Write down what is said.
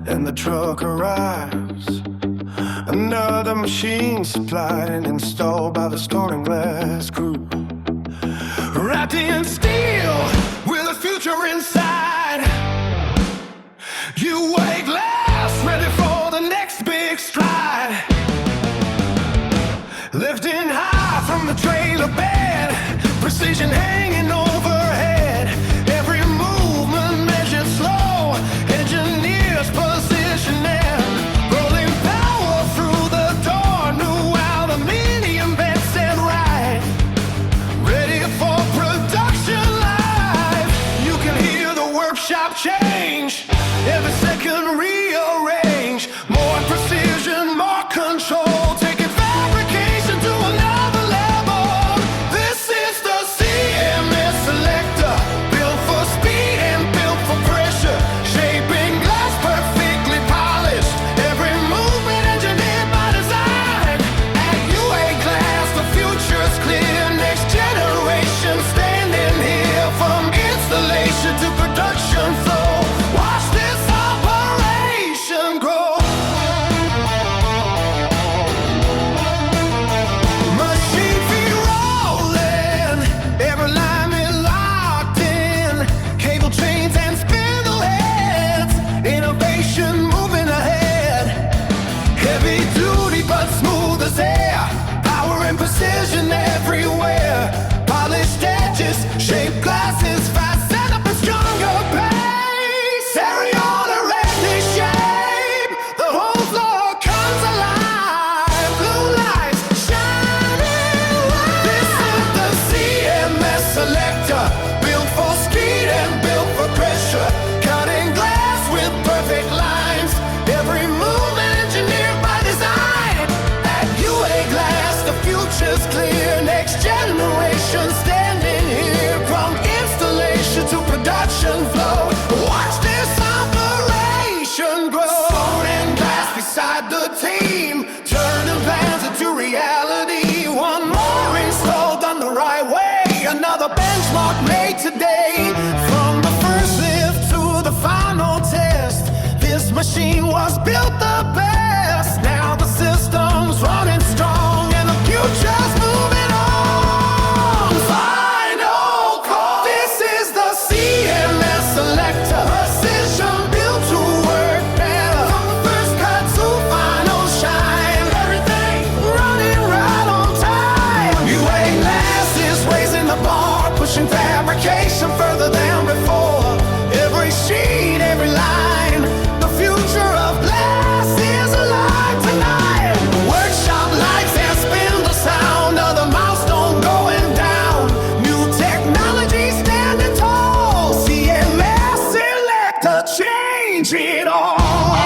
and the truck arrives. Another machine supplied and installed by the stone and glass crew, wrapped in steel with a future inside. You weigh glass, ready for the next big stride. Lifting high from the trailer bed, precision hanging overhead. Every movement measured slow, engineers positioning. Rolling power through the door, new aluminium bed set right. Ready for production live. You can hear the workshop change, every second rearrange. More precision, more control, taking fabrication to another level. This is the CMS Electa, built for speed and built for pressure. Shaping glass perfectly polished, every movement engineered by design. At UA Glass, the future's clear. Next generation standing here, from installation to production flow. Watch this operation grow. Machine feet rolling, every line is locked in. Cable chains and spindle heads, innovation moving ahead. Heavy duty but smooth as air, power and precision everywhere. Polished edges, shaped glasses, fast setup and stronger pace. Serial erect shape, the whole floor comes alive. Blue lights shining light. This is the CMS Electa, built for speed and built for pressure. Cutting glass with perfect lines, every movement engineered by design. At UA Glass, the future's clear. Next generation standing here, from installation to production flow. Watch this operation grow. Stone and glass beside the team, turning plans into reality. One more installed on the right way, another benchmark made today. From the first lift to the final test, this machine was built the best. Now the system's running strong and the future's moving on. Final call. This is the CMS Electa, precision built to work better. From the first cut to final shine, everything running right on time. UA Glass is raising the bar, pushing fabrication further than before. Every sheet, every line, the future of glass is alive tonight. Workshop lights and spindle sound of the milestone going down. New technology standing tall, CMS Electa, change it all.